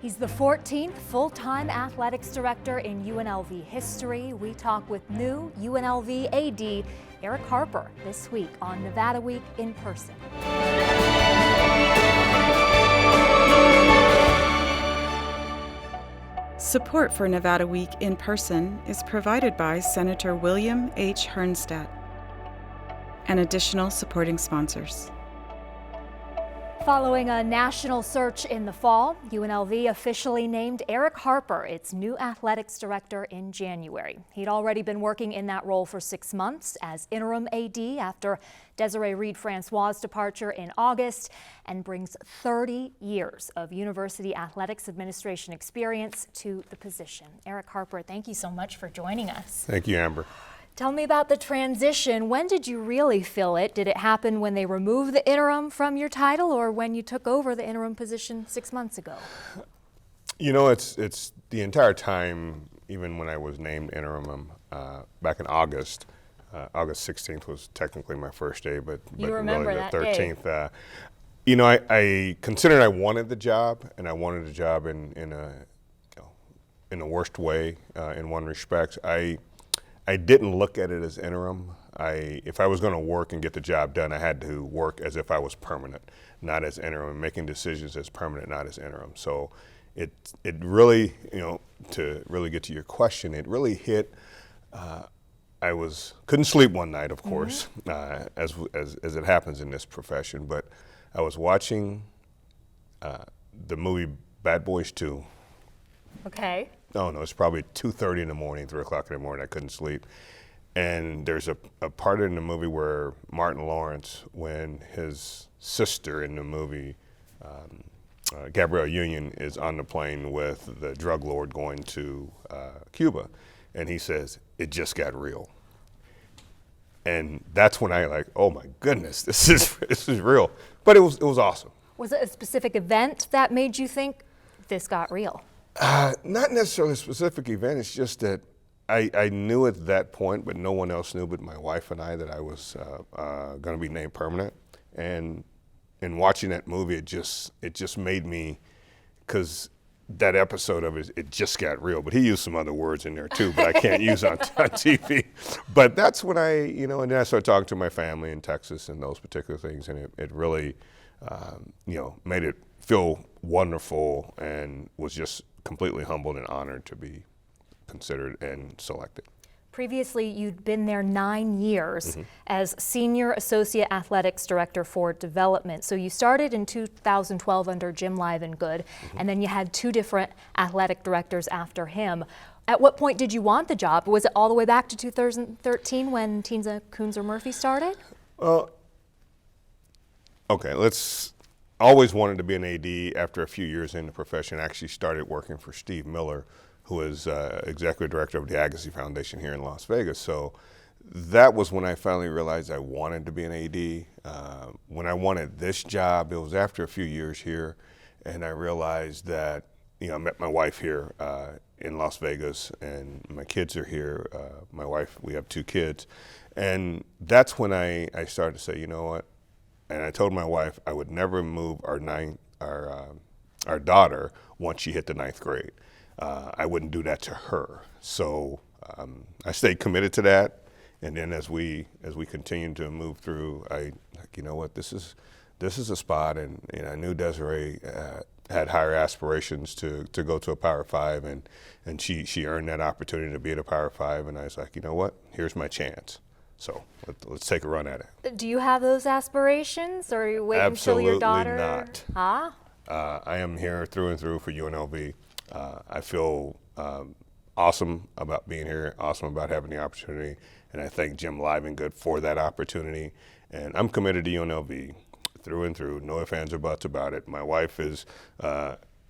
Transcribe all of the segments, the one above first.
He's the 14th full-time athletics director in UNLV history. We talk with new UNLV AD Erick Harper this week on Nevada Week in Person. Support for Nevada Week in Person is provided by Senator William H. Hernnstedt and additional supporting sponsors. Following a national search in the fall, UNLV officially named Erick Harper its new athletics director in January. He'd already been working in that role for 6 months as interim AD after Desiree Reed-Francois' departure in August, and brings 30 years of university athletics administration experience to the position. Erick Harper, thank you so much for joining us. Thank you, Amber. Tell me about the transition. When did you really feel it? Did it happen when they removed the interim from your title, or when you took over the interim position 6 months ago? You know, it's the entire time, even when I was named interim back in August. August 16th was technically my first day, but really the 13th. You know, I considered I wanted the job, and I wanted the job in a worst way. In one respect, I didn't look at it as interim. If I was going to work and get the job done, I had to work as if I was permanent, not as interim, making decisions as permanent, not as interim. So it really, to really get to your question, it really hit. I couldn't sleep one night, of course, as it happens in this profession, but I was watching the movie Bad Boys 2. Okay. No, it's probably 2:30 in the morning, 3 o'clock in the morning. I couldn't sleep. And there's a part in the movie where Martin Lawrence, when his sister in the movie, Gabrielle Union, is on the plane with the drug lord going to Cuba, and he says, "It just got real." And that's when I oh my goodness, this is real. But it was awesome. Was it a specific event that made you think this got real? Not necessarily a specific event. It's just that I knew at that point, but no one else knew but my wife and I, that I was going to be named permanent. And in watching that movie, it just made me, because that episode of it just got real. But he used some other words in there too, but I can't use on TV. But that's when and then I started talking to my family in Texas and those particular things, and it really, made it feel wonderful, and was just completely humbled and honored to be considered and selected. Previously, you'd been there 9 years as Senior Associate Athletics Director for Development. So you started in 2012 under Jim Livengood, and then you had 2 different athletic directors after him. At what point did you want the job? Was it all the way back to 2013 when Tina Kunzer-Murphy started? Okay, always wanted to be an AD. After a few years in the profession, actually started working for Steve Miller, who is executive director of the Agassi Foundation here in Las Vegas. So that was when I finally realized I wanted to be an AD. When I wanted this job, it was after a few years here, and I realized that, I met my wife here in Las Vegas, and my kids are here. My wife, we have 2 kids. And that's when I started to say, you know what? And I told my wife I would never move our daughter once she hit the 9th grade. I wouldn't do that to her. So I stayed committed to that. And then as we continued to move through, you know what, this is a spot. And I knew Desiree had higher aspirations to go to a Power 5, and she earned that opportunity to be at a Power 5. And I was like, you know what, here's my chance. So let's take a run at it. Do you have those aspirations, or are you waiting until your daughter? Absolutely not. I am here through and through for UNLV. I feel awesome about being here, awesome about having the opportunity, and I thank Jim Livengood for that opportunity. And I'm committed to UNLV through and through, no ifs, ands, or buts about it. My wife is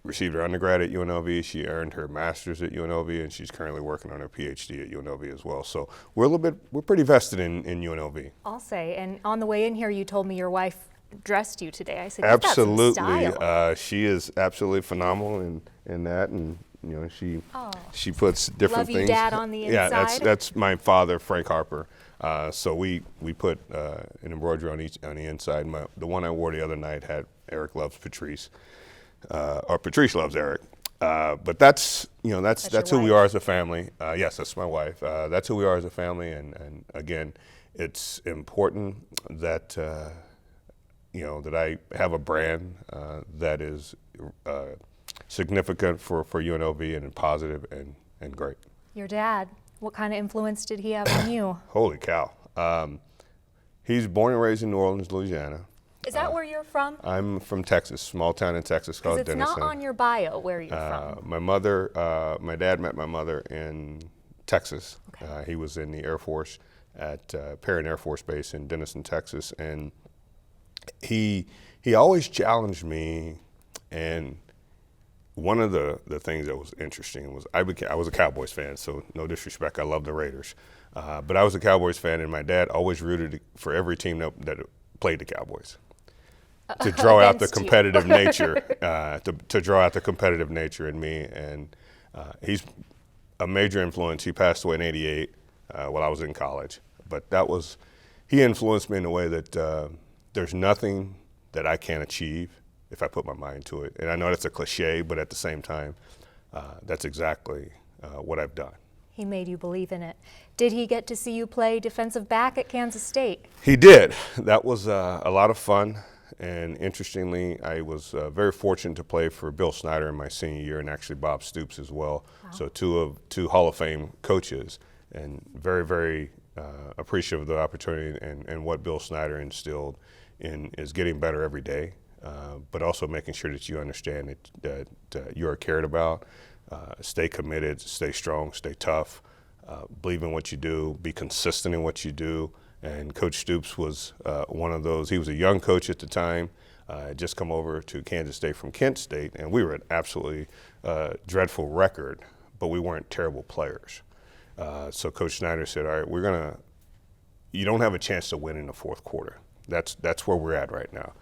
received her undergrad at UNLV. She earned her master's at UNLV, and she's currently working on her PhD at UNLV as well. So we're pretty vested in UNLV. I'll say, and on the way in here, you told me your wife dressed you today. I said, absolutely. You've got some style. She is absolutely phenomenal in that, and she puts different Love you, things. Dad, on the inside. Yeah, that's my father, Frank Harper. So we put an embroidery on the inside. The one I wore the other night had Eric loves Patrice. Or Patrice loves Eric. But that's who we wife? are as a family. Yes, that's my wife. That's who we are as a family, and again, it's important that that I have a brand that is significant for UNLV and positive and great. Your dad, what kind of influence did he have on you? Holy cow! He's born and raised in New Orleans, Louisiana. Is that where you're from? I'm from Texas, small town in Texas called Because it's Denison. not on your bio where you're from. My dad met my mother in Texas. Okay. He was in the Air Force at Perrin Air Force Base in Denison, Texas, and he always challenged me. And one of the things that was interesting was I was a Cowboys fan, so no disrespect, I love the Raiders, but I was a Cowboys fan, and my dad always rooted for every team that played the Cowboys. To draw out the competitive nature, to draw out the competitive nature in me, and he's a major influence. He passed away in '88 while I was in college, but he influenced me in a way that there's nothing that I can't achieve if I put my mind to it. And I know that's a cliche, but at the same time, that's exactly what I've done. He made you believe in it. Did he get to see you play defensive back at Kansas State? He did. That was a lot of fun. And interestingly, I was very fortunate to play for Bill Snyder in my senior year, and actually Bob Stoops as well. Wow. So two Hall of Fame coaches, and very, very appreciative of the opportunity and what Bill Snyder instilled in is getting better every day, but also making sure that you understand that you are cared about, stay committed, stay strong, stay tough, believe in what you do, be consistent in what you do. And Coach Stoops was one of those. He was a young coach at the time, just come over to Kansas State from Kent State, and we were an absolutely dreadful record, but we weren't terrible players. So Coach Snyder said, all right, you don't have a chance to win in the fourth quarter. That's where we're at right now.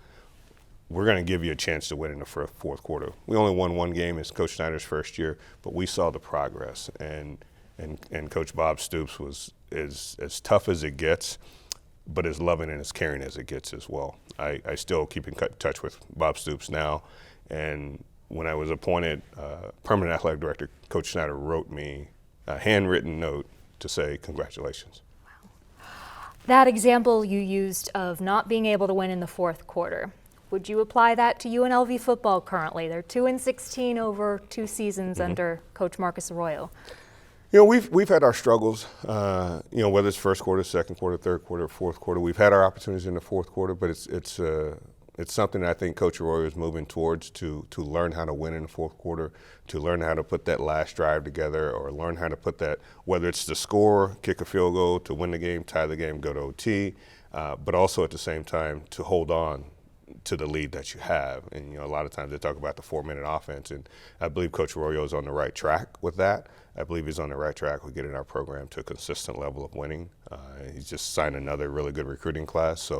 We're going to give you a chance to win in the fourth quarter. We only won one game. It's Coach Snyder's first year, but we saw the progress. And Coach Bob Stoops was as tough as it gets, but as loving and as caring as it gets as well. I still keep in touch with Bob Stoops now. And when I was appointed permanent athletic director, Coach Snyder wrote me a handwritten note to say congratulations. Wow. That example you used of not being able to win in the fourth quarter, would you apply that to UNLV football currently? They're 2-16 over 2 seasons under Coach Marcus Arroyo. We've had our struggles, whether it's first quarter, second quarter, third quarter, fourth quarter. We've had our opportunities in the fourth quarter, but it's something that I think Coach Arroyo is moving towards to learn how to win in the fourth quarter, to learn how to put that last drive together, or learn how to put that, whether it's to score, kick a field goal, to win the game, tie the game, go to OT, but also at the same time to hold on to the lead that you have. And a lot of times they talk about the 4-minute offense, and I believe Coach Arroyo is on the right track with that. I believe he's on the right track with getting our program to a consistent level of winning. He's just signed another really good recruiting class,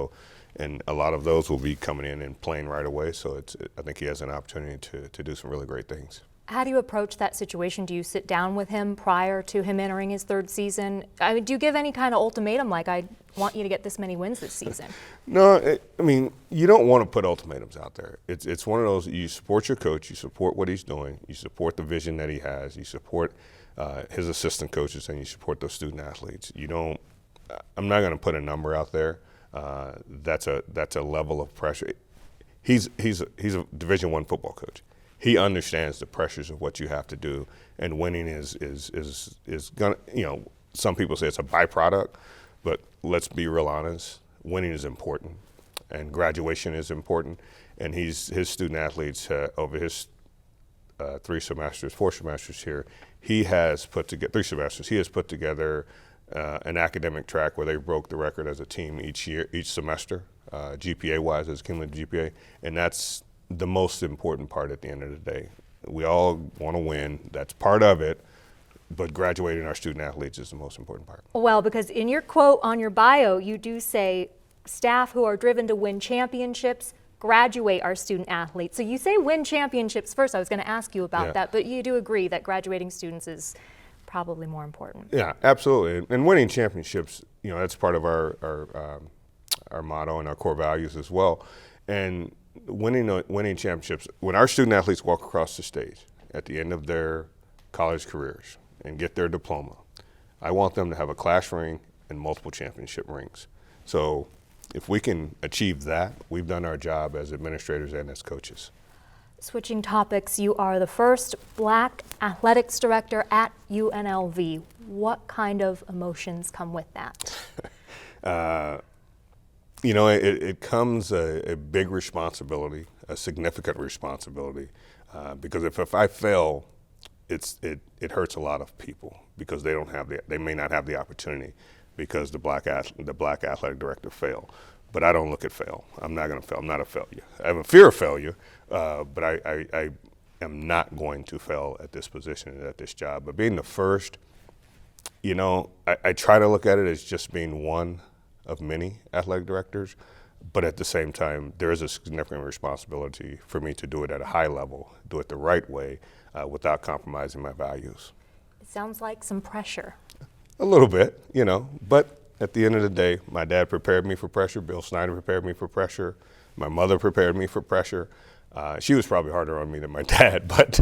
and a lot of those will be coming in and playing right away. So I think he has an opportunity to do some really great things. How do you approach that situation? Do you sit down with him prior to him entering his third season? I mean, do you give any kind of ultimatum, like, I want you to get this many wins this season? No, you don't want to put ultimatums out there. It's one of those, you support your coach, you support what he's doing, you support the vision that he has, you support his assistant coaches, and you support those student athletes. I'm not going to put a number out there. That's a level of pressure. He's a Division I football coach. He understands the pressures of what you have to do, and winning is gonna. Some people say it's a byproduct, but let's be real honest. Winning is important, and graduation is important. And his student athletes over his 4 semesters here, he has put together 3 semesters. He has put together an academic track where they broke the record as a team each semester, GPA-wise, as cumulative GPA, and that's the most important part at the end of the day. We all want to win. That's part of it, but graduating our student athletes is the most important part. Well, because in your quote on your bio, you do say staff who are driven to win championships graduate our student athletes. So you say win championships first. I was going to ask you about that, but you do agree that graduating students is probably more important. Yeah, absolutely. And winning championships, that's part of our motto and our core values as well. And winning championships, when our student athletes walk across the stage at the end of their college careers and get their diploma, I want them to have a class ring and multiple championship rings. So if we can achieve that, we've done our job as administrators and as coaches. Switching topics, you are the first Black athletics director at UNLV. What kind of emotions come with that? You know, it comes a big responsibility, a significant responsibility, because if I fail, it hurts a lot of people because they may not have the opportunity because the black athletic director failed. But I don't look at fail. I'm not going to fail. I'm not a failure. I have a fear of failure, but I am not going to fail at this position and at this job. But being the first, you know, I try to look at it as just being one of many athletic directors, but at the same time, there is a significant responsibility for me to do it at a high level, do it the right way, without compromising my values. It sounds like some pressure. A little bit, you know, but at the end of the day, my dad prepared me for pressure. Bill Snyder prepared me for pressure. My mother prepared me for pressure. She was probably harder on me than my dad, but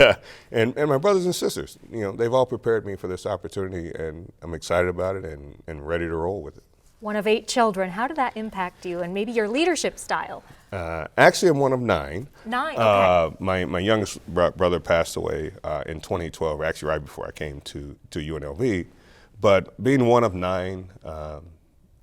and my brothers and sisters, you know, they've all prepared me for this opportunity, and I'm excited about it and ready to roll with it. One of 8 children. How did that impact you and maybe your leadership style? Actually, I'm one of 9. 9, okay. My youngest brother passed away in 2012, actually right before I came to UNLV. But being one of 9,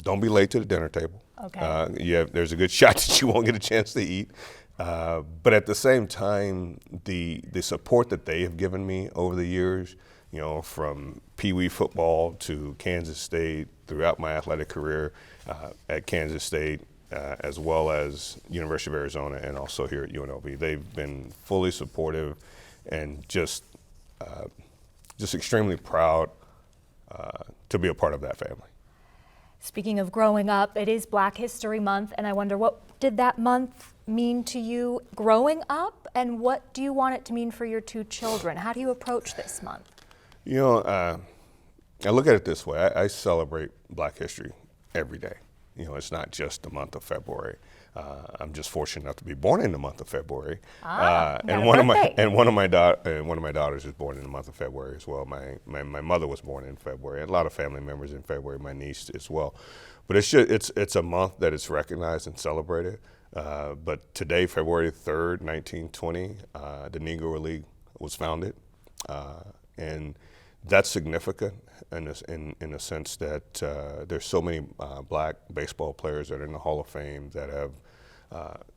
don't be late to the dinner table. Okay. There's a good shot that you won't get a chance to eat. But at the same time, the support that they have given me over the years, you know, from Pee Wee football to Kansas State, throughout my athletic career at Kansas State, as well as University of Arizona and also here at UNLV, they've been fully supportive and just extremely proud to be a part of that family. Speaking of growing up, it is Black History Month, and I wonder, what did that month mean to you growing up, and what do you want it to mean for your 2 children? How do you approach this month? You know, I look at it this way. I celebrate Black history every day. You know, it's not just the month of February. I'm just fortunate enough to be born in the month of February. And one of my daughters is born in the month of February as well. My mother was born in February. A lot of family members in February. My niece as well. But it's a month that is recognized and celebrated. But today, February 3rd, 1920, the Negro League was founded, and that's significant in the sense that there's so many Black baseball players that are in the Hall of Fame that have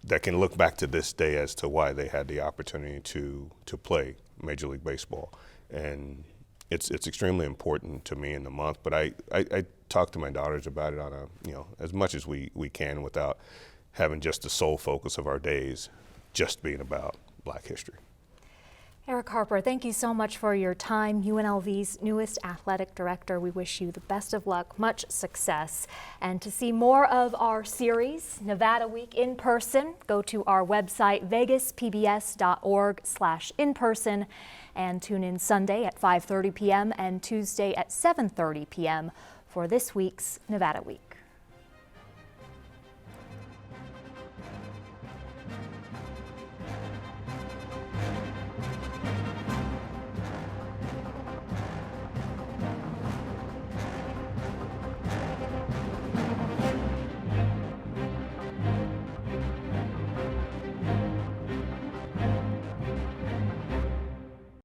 that can look back to this day as to why they had the opportunity to play Major League Baseball, and it's extremely important to me in the month. But I talk to my daughters about it on as much as we can without having just the sole focus of our days just being about Black history. Erick Harper, thank you so much for your time. UNLV's newest athletic director. We wish you the best of luck, much success. And to see more of our series, Nevada Week in person, go to our website, vegaspbs.org/inperson, and tune in Sunday at 5:30 p.m. and Tuesday at 7:30 p.m. for this week's Nevada Week.